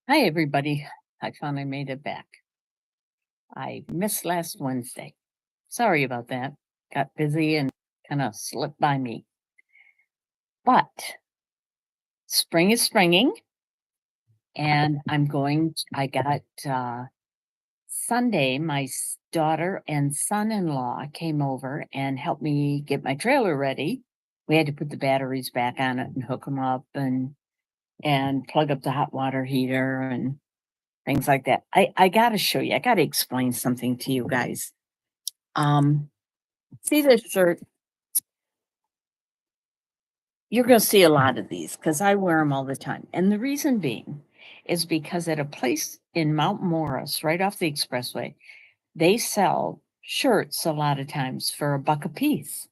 Hi, everybody. I finally made it back. I missed last Wednesday. Sorry about that. Got busy and kind of slipped by me. But spring is springing, and I got Sunday, daughter and son in law came over and helped me get my trailer ready. We had to put the batteries back on it and hook them up and plug up the hot water heater and things like that. I got to show you, I got to explain something to you guys. Um, See this shirt? You're gonna see a lot of these because I wear them all the time, and the reason being is because at a place in Mount Morris, right off the expressway, they sell shirts a lot of times for a buck a piece.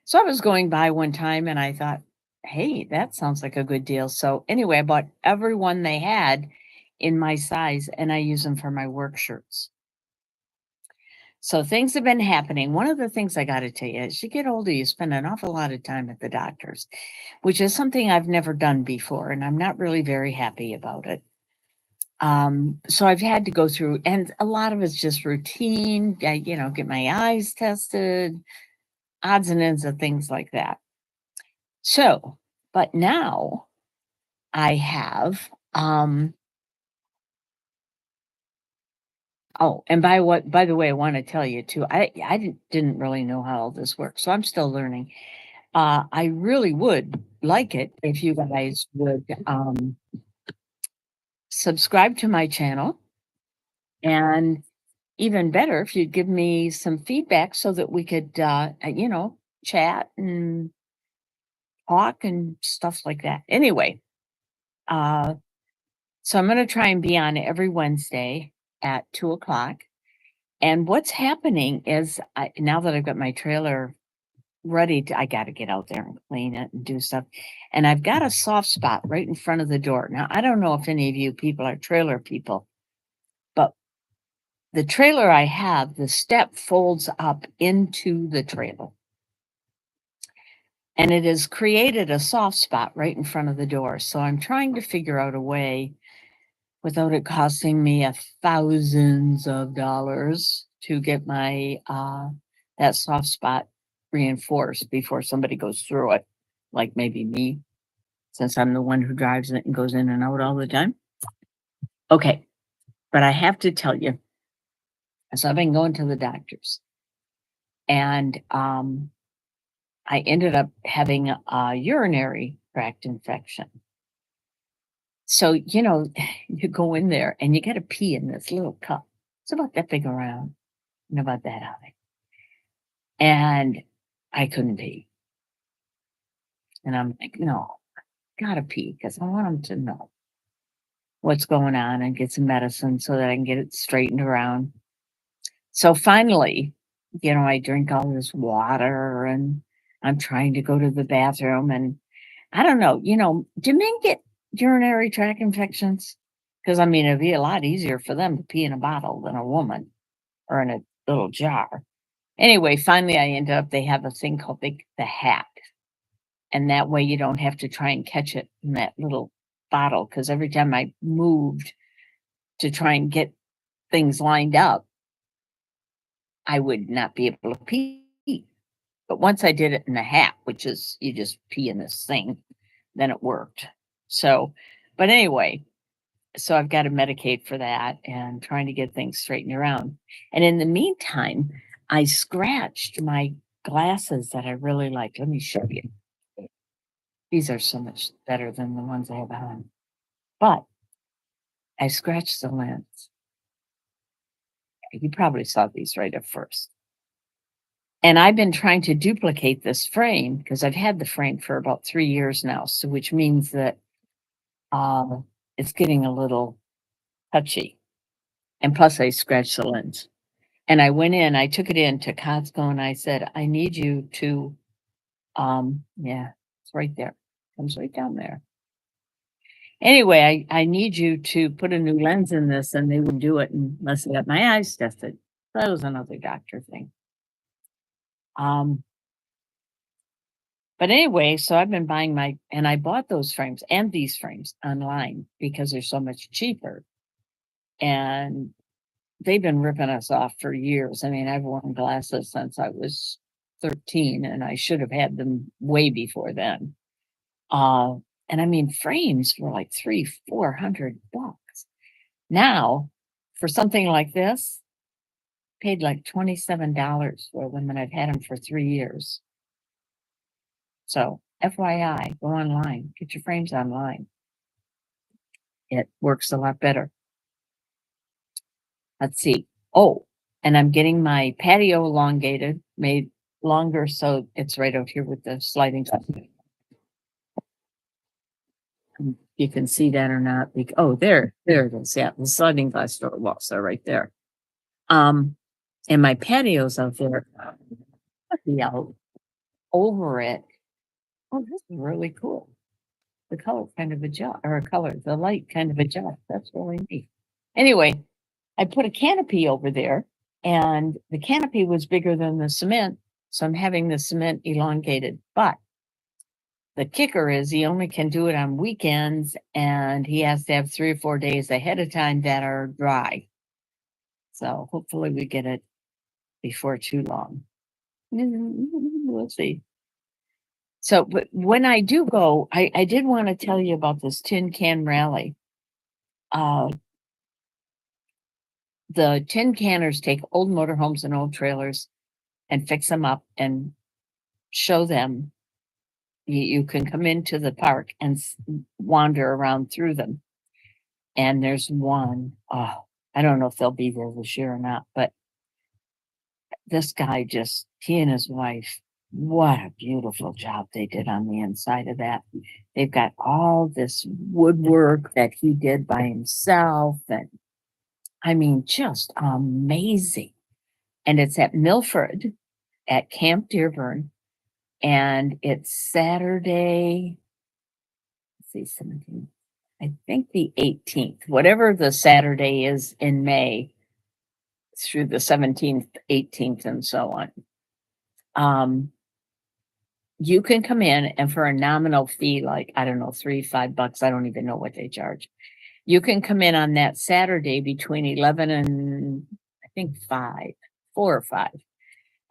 So I was going by one time and I thought, "Hey, that sounds like a good deal." So anyway, I bought every one they had in my size, and I use them for my work shirts. So things have been happening. One of the things I gotta tell you, as you get older, you spend an awful lot of time at the doctor's, which is something I've never done before, and I'm not really very happy about it. So I've had to go through, and a lot of it's just routine, get my eyes tested, odds and ends of things like that. So, but now I have, oh, and by the way, I want to tell you too, I didn't really know how all this works, so I'm still learning. I really would like it if you guys would subscribe to my channel, and even better if you'd give me some feedback so that we could, chat and talk and stuff like that. Anyway, uh, so I'm going to try and be on every Wednesday at 2 o'clock. And what's happening is now that I've got my trailer I got to get out there and clean it and do stuff. And I've got a soft spot right in front of the door. Now, I don't know if any of you people are trailer people, but the trailer I have, the step folds up into the trailer. And it has created a soft spot right in front of the door. So I'm trying to figure out a way without it costing me a thousands of dollars to get my that soft spot reinforced before somebody goes through it, like maybe me, since I'm the one who drives it and goes in and out all the time. Okay, but I have to tell you, so I've been going to the doctors, and I ended up having a urinary tract infection. So, you go in there and you got to pee in this little cup. It's about that big around and about that high. And I couldn't pee. And I'm like, no, gotta pee because I want them to know what's going on and get some medicine so that I can get it straightened around. So finally, I drink all this water and I'm trying to go to the bathroom. And I don't know, do men get urinary tract infections? Because I mean, it'd be a lot easier for them to pee in a bottle than a woman or in a little jar. Anyway, finally, they have a thing called the hat. And that way you don't have to try and catch it in that little bottle. Because every time I moved to try and get things lined up, I would not be able to pee. But once I did it in the hat, which is you just pee in this thing, then it worked. So, but anyway, so I've got to medicate for that and trying to get things straightened around. And in the meantime, I scratched my glasses that I really like. Let me show you. These are so much better than the ones I have on. But I scratched the lens. You probably saw these right at first. And I've been trying to duplicate this frame because I've had the frame for about 3 years now. So, which means that um, it's getting a little touchy. And plus, I scratched the lens. And I took it in to Costco and I said, I need you to, yeah, it's right there. Comes right down there. Anyway, I need you to put a new lens in this, and they wouldn't do it unless I got my eyes tested. That was another doctor thing. Um, But anyway, so I've been buying and I bought those frames and these frames online because they're so much cheaper. And they've been ripping us off for years. I mean, I've worn glasses since I was 13 and I should have had them way before then. Uh, and I mean, frames were like $300-400. Now, for something like this, paid like $27 for them, and I've had them for 3 years. So, FYI, go online, get your frames online. It works a lot better. Let's see. Oh, and I'm getting my patio elongated, made longer, so it's right out here with the sliding glass. You can see that or not. Oh, there it is. Yeah, the sliding glass door walls are right there. And my patio's out there. Be out over it. Oh, this is really cool. The color kind of adjust, or the light kind of adjusts. That's really neat. Anyway, I put a canopy over there, and the canopy was bigger than the cement, so I'm having the cement elongated. But the kicker is he only can do it on weekends, and he has to have 3 or 4 days ahead of time that are dry. So hopefully we get it before too long. We'll see. So, but when I do go, I did want to tell you about this tin can rally. The tin canners take old motorhomes and old trailers and fix them up and show them. You can come into the park and wander around through them. And there's one, oh, I don't know if they'll be there this year or not, but this guy he and his wife, what a beautiful job they did on the inside of that. They've got all this woodwork that he did by himself. And I mean, just amazing. And it's at Milford at Camp Dearborn. And it's Saturday, let's see, 17th. I think the 18th, whatever the Saturday is in May, through the 17th, 18th, and so on. You can come in, and for a nominal fee, like, I don't know, $3-5, I don't even know what they charge. You can come in on that Saturday between 11 and I think 4 or 5.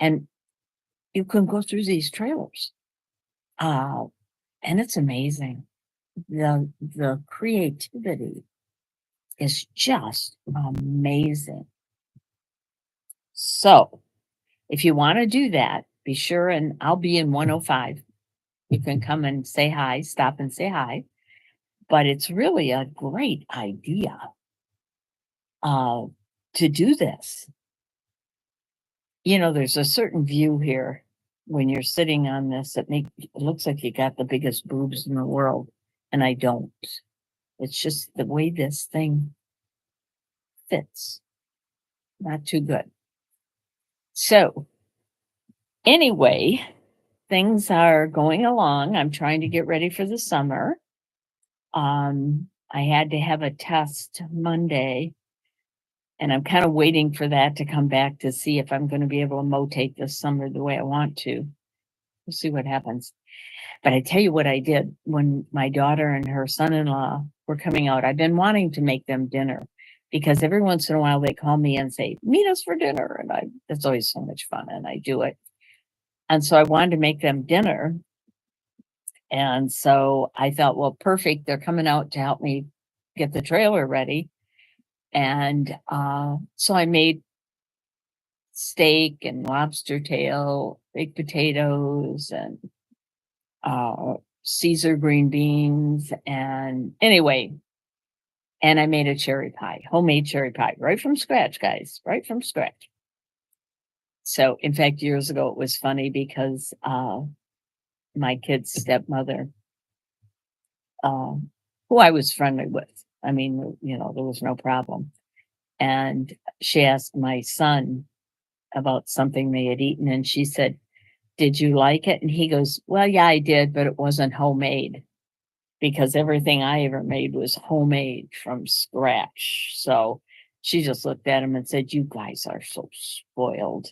And you can go through these trailers. And it's amazing. The creativity is just amazing. So if you want to do that, be sure, and I'll be in 105. You can come and say hi, stop and say hi. But it's really a great idea to do this. You know, there's a certain view here when you're sitting on this that it looks like you got the biggest boobs in the world, and I don't. It's just the way this thing fits. Not too good. So, anyway, things are going along. I'm trying to get ready for the summer. I had to have a test Monday, and I'm kind of waiting for that to come back to see if I'm going to be able to motate this summer the way I want to. We'll see what happens. But I tell you what I did when my daughter and her son-in-law were coming out. I've been wanting to make them dinner because every once in a while they call me and say, meet us for dinner. And it's always so much fun, and I do it. And so I wanted to make them dinner. And so I thought, well, perfect. They're coming out to help me get the trailer ready. And so I made steak and lobster tail, baked potatoes, and Caesar green beans. And anyway, and I made a cherry pie, homemade cherry pie, right from scratch, guys, right from scratch. So, in fact, years ago, it was funny because my kid's stepmother, who I was friendly with, I mean, you know, there was no problem. And she asked my son about something they had eaten, and she said, did you like it? And he goes, well, yeah, I did, but it wasn't homemade because everything I ever made was homemade from scratch. So she just looked at him and said, you guys are so spoiled.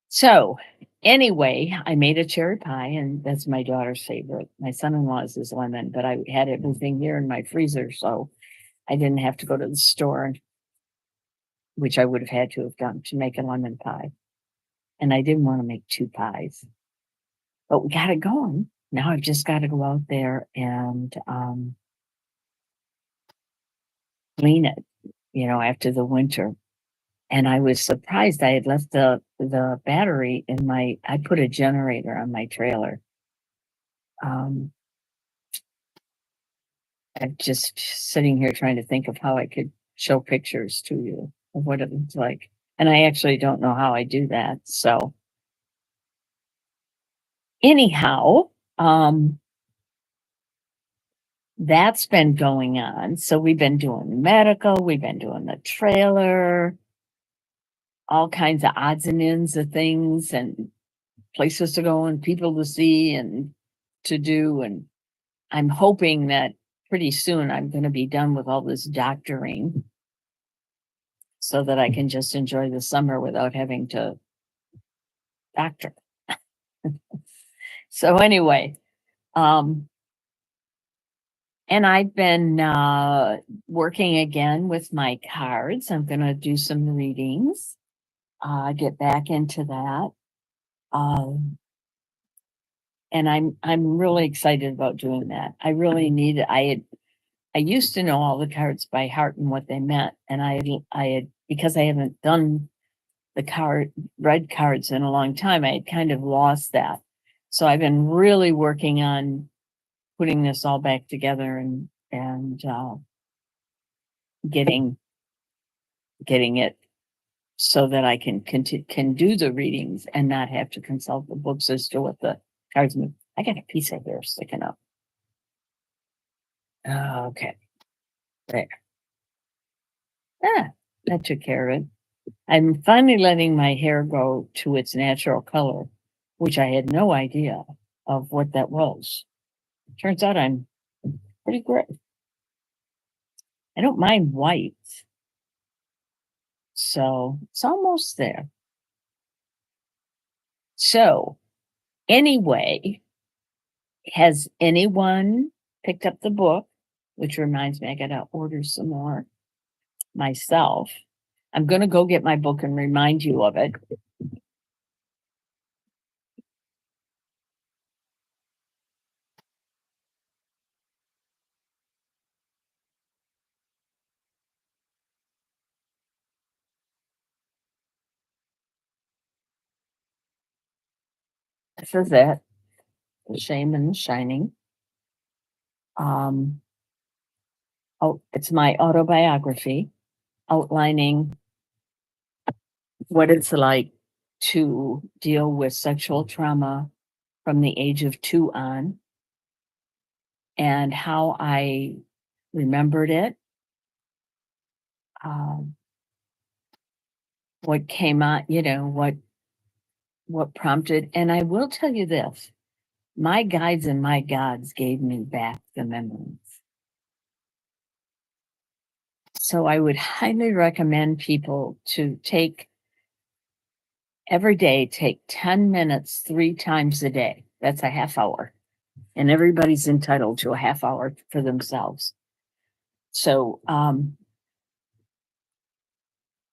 So anyway, I made a cherry pie, and that's my daughter's favorite. My son-in-law's is lemon, but I had everything here in my freezer, so I didn't have to go to the store, which I would have had to have done to make a lemon pie. And I didn't want to make two pies, but we got it going. Now I've just got to go out there and clean it, after the winter. And I was surprised I had left the battery in I put a generator on my trailer. Um, I'm just sitting here trying to think of how I could show pictures to you of what it looks like. And I actually don't know how I do that. So anyhow, that's been going on. So we've been doing medical, we've been doing the trailer, all kinds of odds and ends of things and places to go and people to see and to do. And I'm hoping that pretty soon I'm going to be done with all this doctoring so that I can just enjoy the summer without having to doctor. So anyway, um, and I've been working again with my cards. I'm going to do some readings, get back into that. Um, and I'm really excited about doing that. I really need it. I used to know all the cards by heart and what they meant, and I had because I haven't done the read cards in a long time, I had kind of lost that. So I've been really working on putting this all back together and getting it so that I can do the readings and not have to consult the books as to what the cards mean. I got a piece of hair sticking up. Okay, there. Ah, that took care of it. I'm finally letting my hair go to its natural color, which I had no idea of what that was. Turns out I'm pretty great. I don't mind white, so it's almost there. So, anyway, has anyone picked up the book? Which reminds me, I gotta order some more myself. I'm gonna go get my book and remind you of it. This is it. The Shame and the Shining. Um, oh, it's my autobiography outlining what it's like to deal with sexual trauma from the age of 2 on and how I remembered it, um, what came out, what prompted. And I will tell you this, my guides and my gods gave me back the memories. So I would highly recommend people to every day, take 10 minutes 3 times a day. That's a half hour. And everybody's entitled to a half hour for themselves. So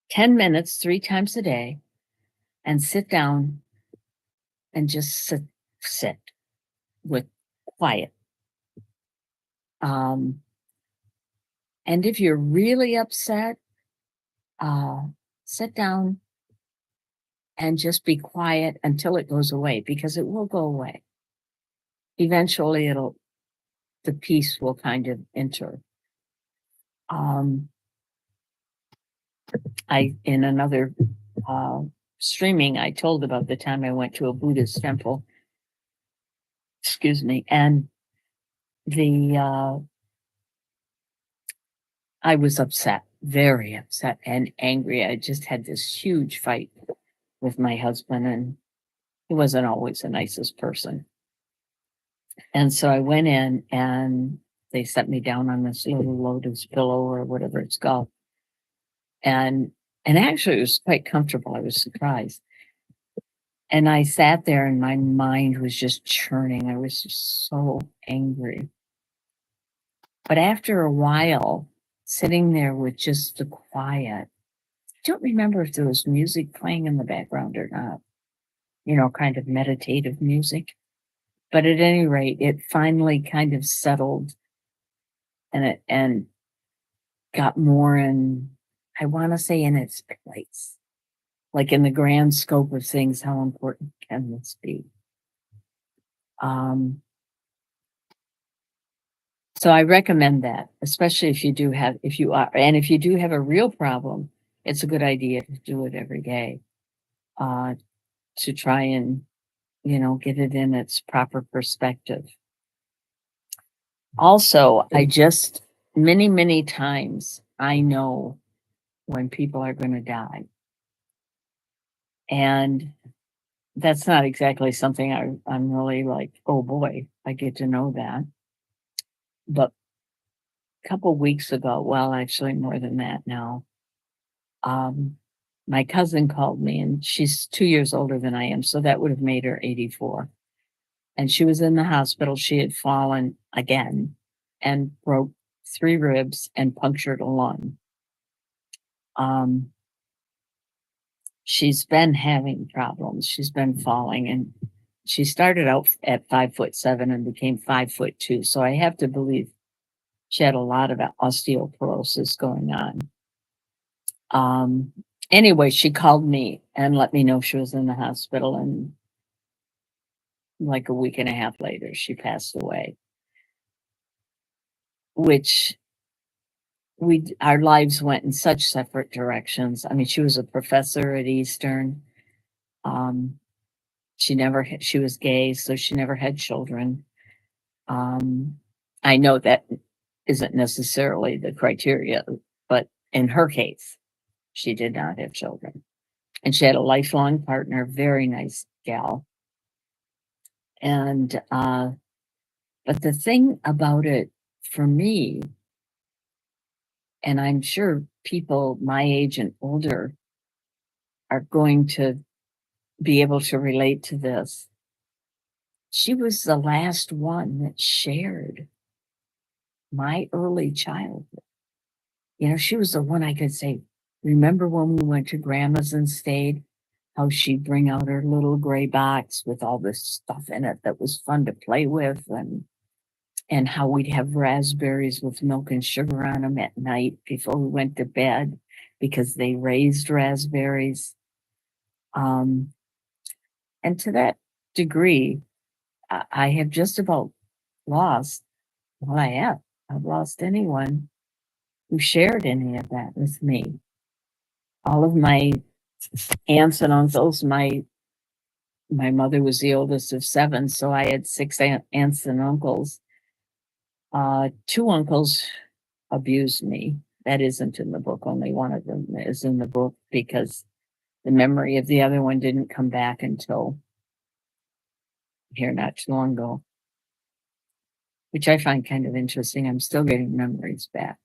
10 minutes 3 times a day and sit down and just sit with quiet. Um, and if you're really upset, uh, sit down and just be quiet until it goes away, because it will go away. Eventually the peace will kind of enter. In another uh, streaming, I told about the time I went to a Buddhist temple, excuse me, and I was upset, very upset and angry. I just had this huge fight with my husband, and he wasn't always the nicest person. And so I went in and they set me down on this little lotus pillow or whatever it's called. And actually it was quite comfortable. I was surprised. And I sat there and my mind was just churning. I was just so angry. But after a while, sitting there with just the quiet, I don't remember if there was music playing in the background or not, kind of meditative music. But at any rate, it finally kind of settled and got more in, I want to say, in its place. Like in the grand scope of things, how important can this be? Um, so I recommend that, especially if you do have a real problem, it's a good idea to do it every day, uh, to try and, get it in its proper perspective. Also, many, many times, I know when people are going to die. And that's not exactly something I'm really like, oh boy, I get to know that. But a couple weeks ago, well, actually more than that now, um, my cousin called me and she's 2 years older than I am. So that would have made her 84. And she was in the hospital. She had fallen again and broke 3 ribs and punctured a lung. Um, she's been having problems. She's been falling, and she started out at 5'7" and became 5'2". So I have to believe she had a lot of osteoporosis going on. Um, anyway, she called me and let me know she was in the hospital, and like a week and a half later, she passed away. Which our lives went in such separate directions. I mean, she was a professor at Eastern. Um, she was gay, so she never had children. Um, I know that isn't necessarily the criteria, but in her case, she did not have children. And she had a lifelong partner, very nice gal. And but the thing about it for me, and I'm sure people my age and older are going to be able to relate to this. She was the last one that shared my early childhood. She was the one I could say, remember when we went to grandma's and stayed? How she'd bring out her little gray box with all this stuff in it that was fun to play with, and how we'd have raspberries with milk and sugar on them at night before we went to bed because they raised raspberries. Um, and to that degree, I have just about lost, well, I have. I've lost anyone who shared any of that with me. All of my aunts and uncles, my mother was the oldest of 7, so I had 6 aunts and uncles. 2 uncles abused me. That isn't in the book. Only one of them is in the book because the memory of the other one didn't come back until here not too long ago, which I find kind of interesting. I'm still getting memories back.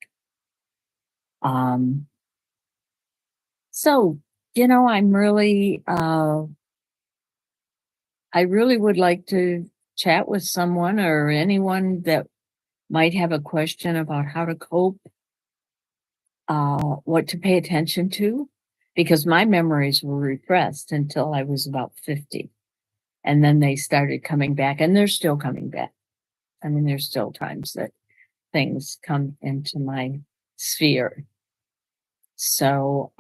Um, so, I'm really, I really would like to chat with someone or anyone that might have a question about how to cope, what to pay attention to, because my memories were repressed until I was about 50. And then they started coming back, and they're still coming back. I mean, there's still times that things come into my sphere. So,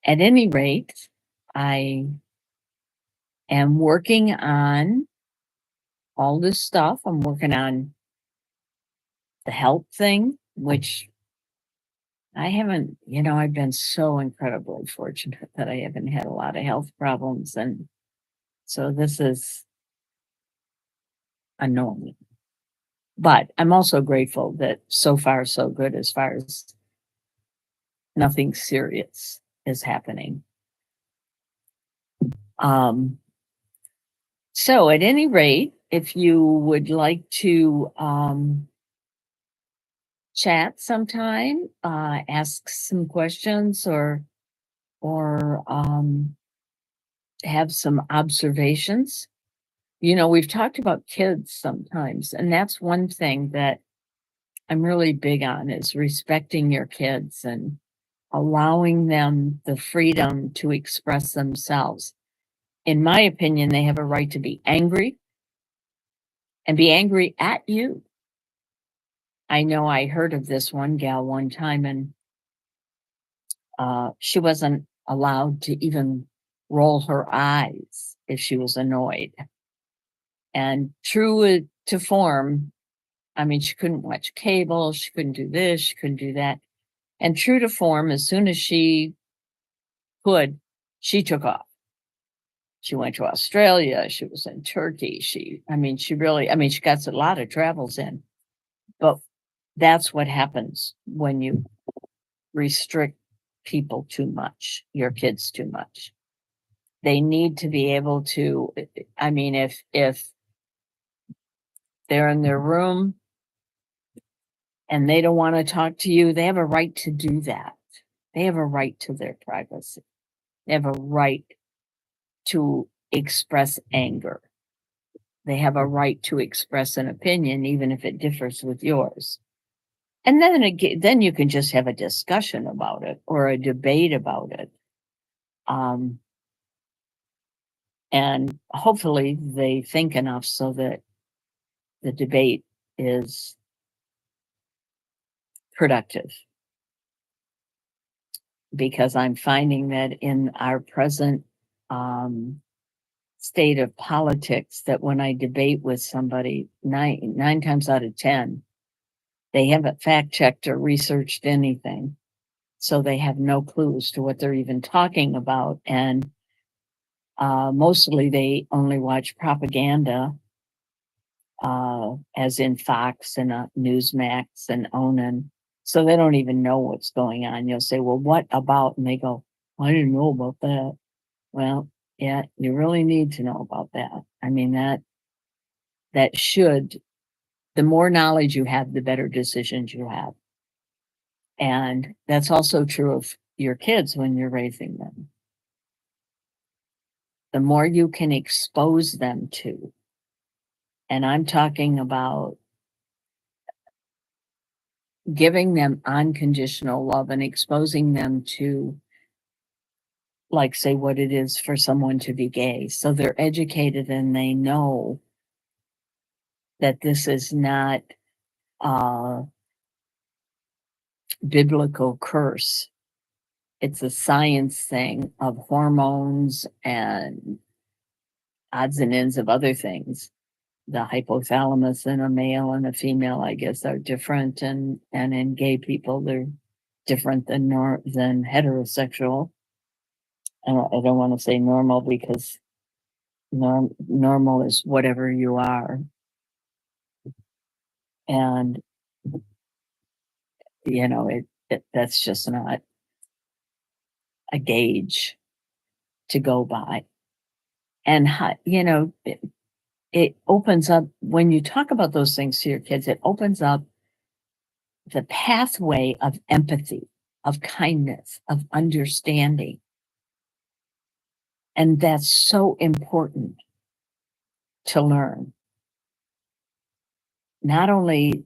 at any rate, I am working on all this stuff. I'm working on the health thing, which I haven't, I've been so incredibly fortunate that I haven't had a lot of health problems. And so this is annoying. But I'm also grateful that so far so good as far as nothing serious is happening. Um, so at any rate, if you would like to chat sometime, ask some questions, or or have some observations. We've talked about kids sometimes, and that's one thing that I'm really big on is respecting your kids and allowing them the freedom to express themselves. In my opinion, they have a right to be angry and be angry at you. I know I heard of this one gal one time, and she wasn't allowed to even roll her eyes if she was annoyed. And true to form, I mean, she couldn't watch cable, she couldn't do this, she couldn't do that. And true to form, as soon as she could, she took off. She went to Australia, she was in Turkey. She got a lot of travels in. But that's what happens when you restrict people too much, your kids too much. They need to be able to, if they're in their room and they don't want to talk to you, they have a right to do that. They have a right to their privacy. They have a right to express anger. They have a right to express an opinion, even if it differs with yours. And then you can just have a discussion about it or a debate about it. And hopefully they think enough so that the debate is productive. Because I'm finding that in our present state of politics, that when I debate with somebody, nine times out of 10, they haven't fact checked or researched anything. So they have no clue as to what they're even talking about. And mostly they only watch propaganda, as in Fox and Newsmax and Onan. So they don't even know what's going on. You'll say, well, what about? And they go, I didn't know about that. Well, yeah, you really need to know about that. I mean, that should, the more knowledge you have, the better decisions you have. And that's also true of your kids when you're raising them. The more you can expose them to, and I'm talking about giving them unconditional love and exposing them to, like, say, what it is for someone to be gay. So they're educated and they know that this is not a biblical curse. It's a science thing of hormones and odds and ends of other things. The hypothalamus in a male and a female, I guess, are different, and in gay people, they're different than heterosexual. I don't want to say normal because normal is whatever you are, and that's just not a gauge to go by. And it opens up, when you talk about those things to your kids, it opens up the pathway of empathy, of kindness, of understanding. And that's so important to learn. Not only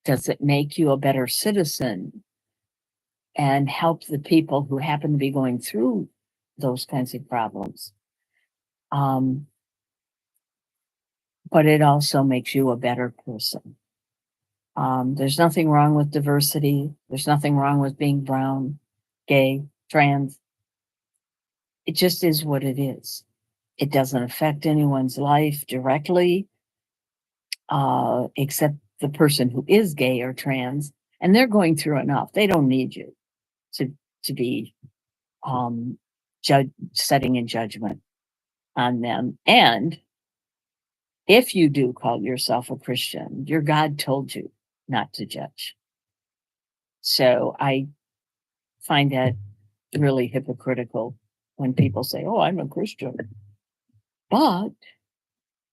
does it make you a better citizen and help the people who happen to be going through those kinds of problems, but it also makes you a better person. There's nothing wrong with diversity. There's nothing wrong with being brown, gay, trans. It just is what it is. It doesn't affect anyone's life directly, except the person who is gay or trans, and they're going through enough. They don't need you to be setting in judgment on them. And if you do call yourself a Christian, your God told you not to judge. So I find that really hypocritical when people say, "Oh, I'm a Christian," but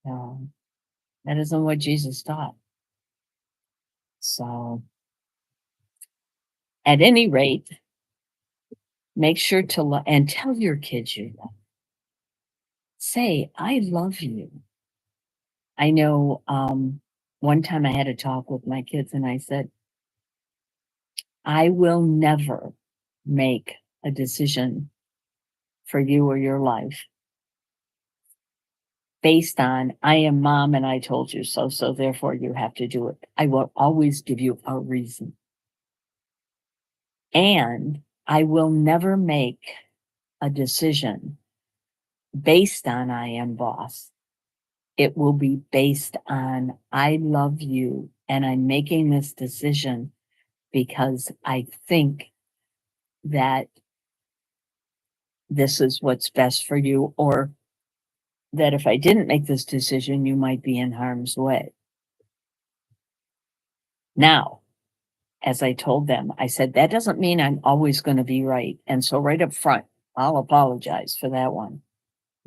that isn't what Jesus taught. So, at any rate, Make sure to and tell your kids you love. Say, I love you. I know one time I had a talk with my kids and I said, I will never make a decision for you or your life based on I am mom and I told you so, so therefore you have to do it. I will always give you a reason. And I will never make a decision based on I am boss. It will be based on I love you and I'm making this decision because I think that this is what's best for you, or that if I didn't make this decision, you might be in harm's way. Now, as I told them, I said, that doesn't mean I'm always going to be right. And so, right up front, I'll apologize for that one.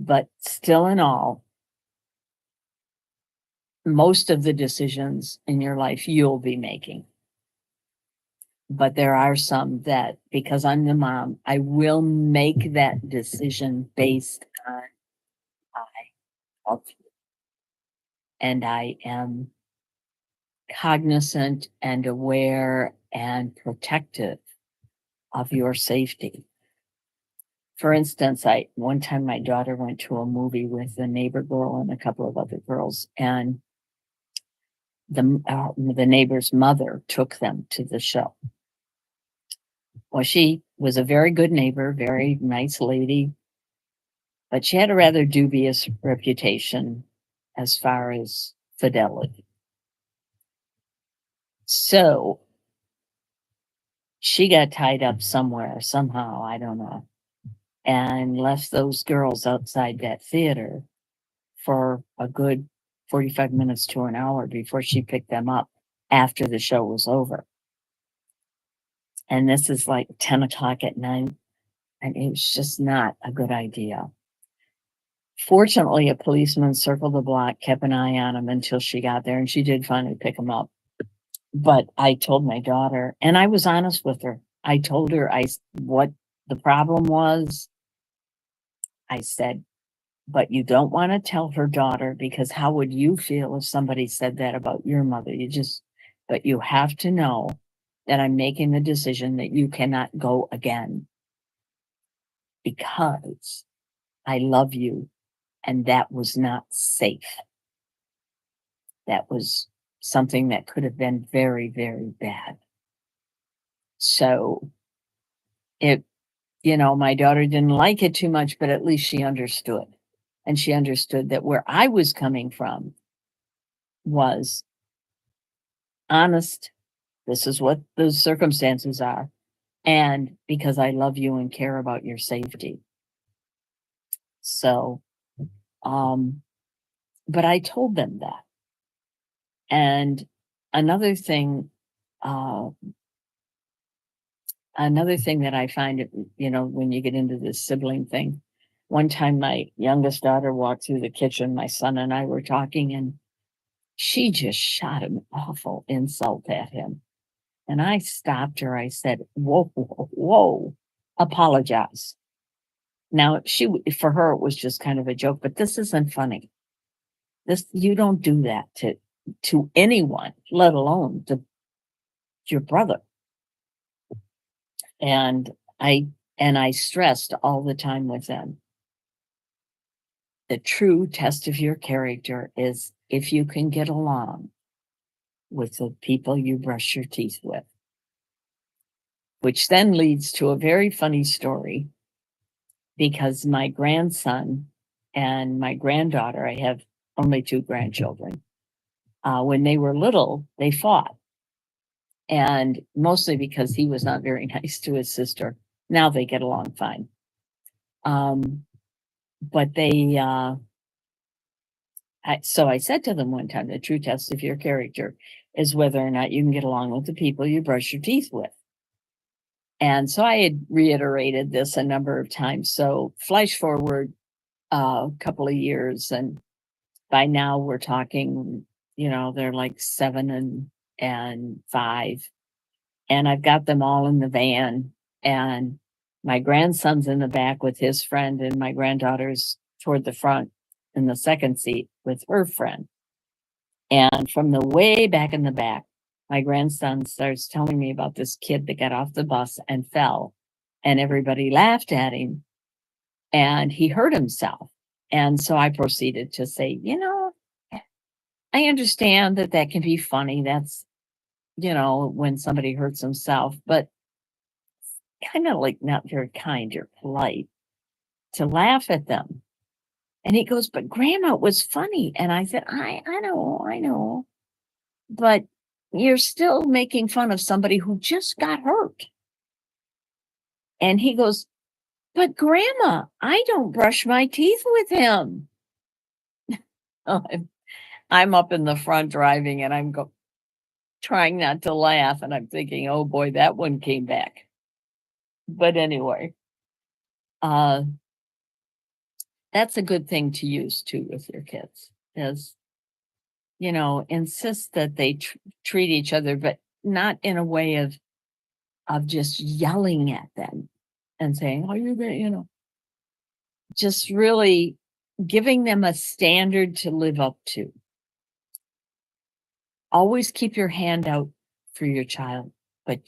But still, in all, most of the decisions in your life you'll be making. But there are some that, because I'm the mom, I will make that decision based on I love you. And I am cognizant and aware and protective of your safety. For instance, one time my daughter went to a movie with a neighbor girl and a couple of other girls, and the neighbor's mother took them to the show. Well, she was a very good neighbor, very nice lady, but she had a rather dubious reputation as far as fidelity. So she got tied up somewhere, somehow, I don't know, and left those girls outside that theater for a good 45 minutes to an hour before she picked them up after the show was over. And this is like 10 o'clock at night, and it was just not a good idea. Fortunately, a policeman circled the block, kept an eye on him until she got there, and she did finally pick him up. But I told my daughter, and I was honest with her. I told her what the problem was. I said, but you don't want to tell her daughter, because how would you feel if somebody said that about your mother? But you have to know that I'm making the decision that you cannot go again because I love you. And that was not safe. That was something that could have been very, very bad. So my daughter didn't like it too much, but at least she understood. And she understood that where I was coming from was honest. This is what the circumstances are. And because I love you and care about your safety. So, but I told them that. And another thing, uh, another thing that I find, when you get into this sibling thing, one time my youngest daughter walked through the kitchen, my son and I were talking, and she just shot an awful insult at him. And I stopped her. I said, whoa, whoa, whoa, apologize. Now, for her, it was just kind of a joke, but this isn't funny. You don't do that to anyone, let alone to your brother. And I stressed all the time with them, the true test of your character is if you can get along with the people you brush your teeth with, which then leads to a very funny story, because my grandson and my granddaughter, I have only 2 grandchildren, when they were little, they fought. And mostly because he was not very nice to his sister. Now they get along fine. But so I said to them one time, the true test of your character is whether or not you can get along with the people you brush your teeth with. And so I had reiterated this a number of times. So flash forward a couple of years, and by now we're talking, they're like 7 and 5. And I've got them all in the van, and My grandson's in the back with his friend, and my granddaughter's toward the front in the second seat with her friend. And from the way back in the back, my grandson starts telling me about this kid that got off the bus and fell, and everybody laughed at him, and he hurt himself. And so I proceeded to say, I understand that that can be funny. That's, when somebody hurts himself, but kind of like not very kind or polite to laugh at them. And he goes, but grandma, it was funny. And I said, I know, but you're still making fun of somebody who just got hurt. And he goes, but grandma, I don't brush my teeth with him. Oh, I'm up in the front driving and I'm trying not to laugh. And I'm thinking, oh boy, that one came back. But anyway, that's a good thing to use too with your kids is, insist that they treat each other, but not in a way of just yelling at them and saying, oh, you're going, just really giving them a standard to live up to. Always keep your hand out for your child, but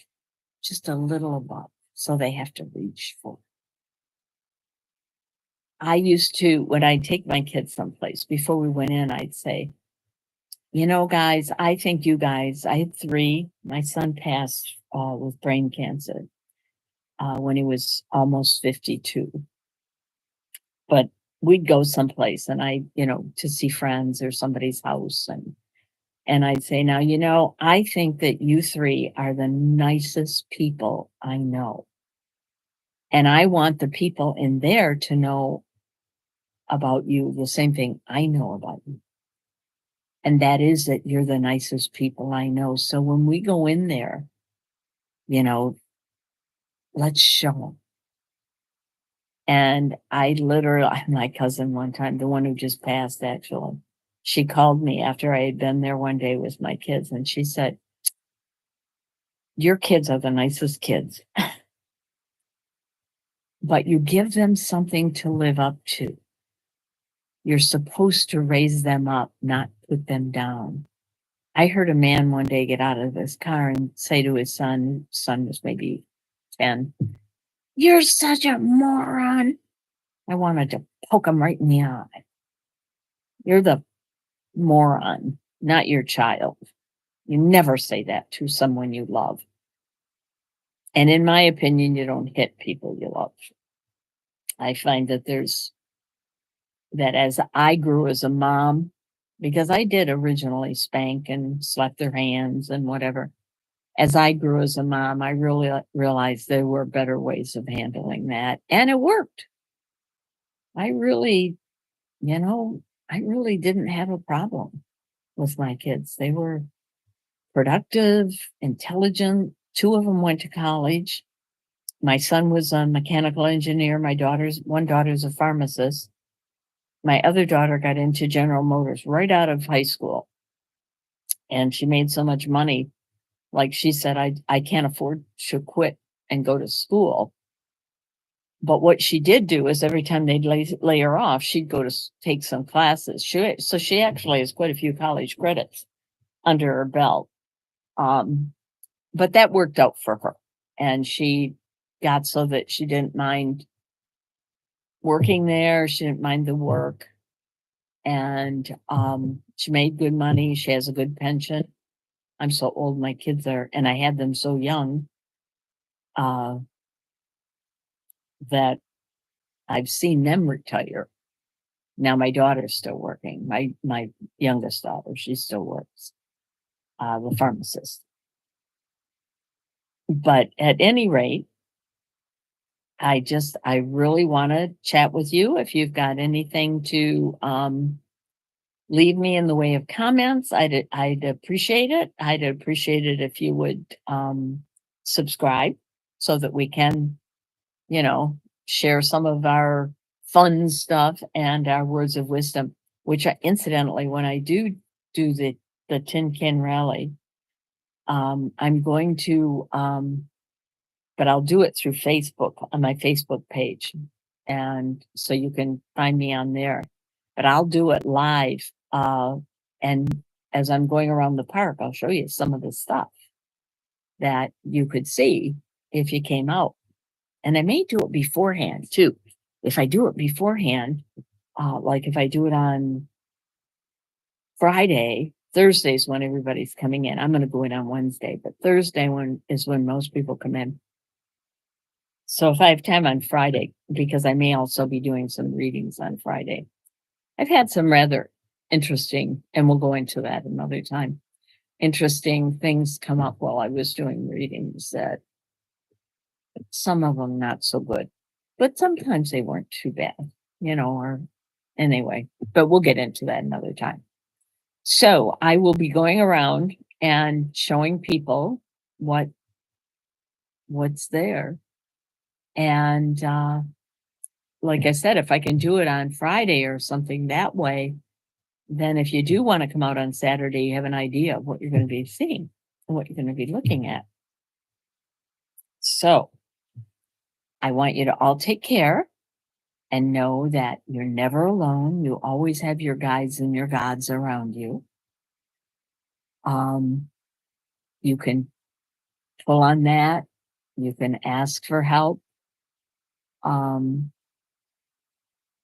just a little above so they have to reach for it. I used to, when I take my kids someplace, before we went in, I'd say, guys, I think you guys, I had 3. My son passed with brain cancer when he was almost 52. But we'd go someplace and to see friends or somebody's house. And I'd say, now, I think that you 3 are the nicest people I know. And I want the people in there to know about you the same thing I know about you. And that is that you're the nicest people I know. So when we go in there, let's show them. And I literally, my cousin one time, the one who just passed actually, she called me after I had been there one day with my kids and she said, your kids are the nicest kids, but you give them something to live up to. You're supposed to raise them up, not put them down. I heard a man one day get out of his car and say to his son was maybe 10, you're such a moron. I wanted to poke him right in the eye. You're the moron, not your child. You never say that to someone you love. And in my opinion, you don't hit people you love. I find that that as I grew as a mom, because I did originally spank and slap their hands and whatever. As I grew as a mom, I really realized there were better ways of handling that. And it worked. I really didn't have a problem with my kids. They were productive, intelligent. 2 of them went to college. My son was a mechanical engineer. One daughter's a pharmacist. My other daughter got into General Motors right out of high school. And she made so much money. Like she said, I can't afford to quit and go to school. But what she did do is every time they'd lay her off, she'd go to take some classes. So she actually has quite a few college credits under her belt. But that worked out for her. And she got so that she didn't mind working there. She didn't mind the work. And she made good money. She has a good pension. I'm so old, my kids are, and I had them so young that I've seen them retire. Now my daughter's still working. My youngest daughter, she still works, the pharmacist. But at any rate, I really want to chat with you. If you've got anything to leave me in the way of comments, I'd appreciate it. I'd appreciate it if you would subscribe so that we can, share some of our fun stuff and our words of wisdom, which incidentally, when I do the Tin Can Rally, I'm going to but I'll do it through Facebook on my Facebook page. And so you can find me on there. But I'll do it live. And as I'm going around the park, I'll show you some of the stuff that you could see if you came out. And I may do it beforehand too. If I do it beforehand, like if I do it on Friday, Thursday's when everybody's coming in. I'm going to go in on Wednesday, but Thursday is when most people come in. So if I have time on Friday, because I may also be doing some readings on Friday. I've had some rather interesting, and we'll go into that another time, interesting things come up while I was doing readings that some of them not so good, but sometimes they weren't too bad, or anyway, but we'll get into that another time. So I will be going around and showing people what's there. And like I said, if I can do it on Friday or something that way, then if you do want to come out on Saturday, you have an idea of what you're going to be seeing and what you're going to be looking at. So I want you to all take care and know that you're never alone. You always have your guides and your gods around you. You can pull on that. You can ask for help.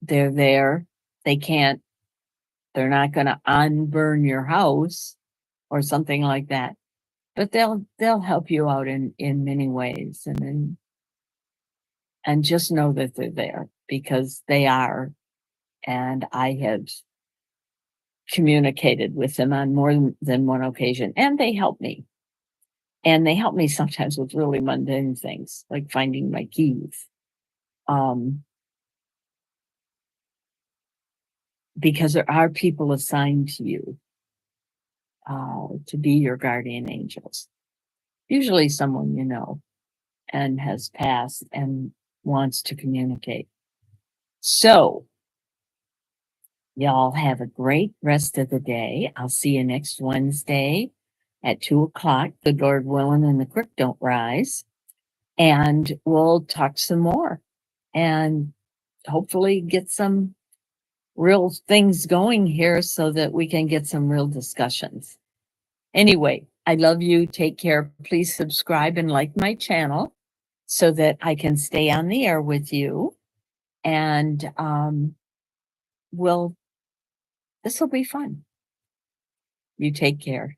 They're there. They're not going to unburn your house or something like that, but they'll help you out in many ways. And just know that they're there because they are. And I have communicated with them on more than one occasion, and they help me. And they help me sometimes with really mundane things like finding my keys. Because there are people assigned to you to be your guardian angels. Usually someone you know and has passed and wants to communicate. So, y'all have a great rest of the day. I'll see you next Wednesday at 2:00. Good Lord willing, and the creek don't rise. And we'll talk some more and hopefully get some real things going here so that we can get some real discussions. Anyway, I love you. Take care. Please subscribe and like my channel so that I can stay on the air with you. And this will be fun. You take care.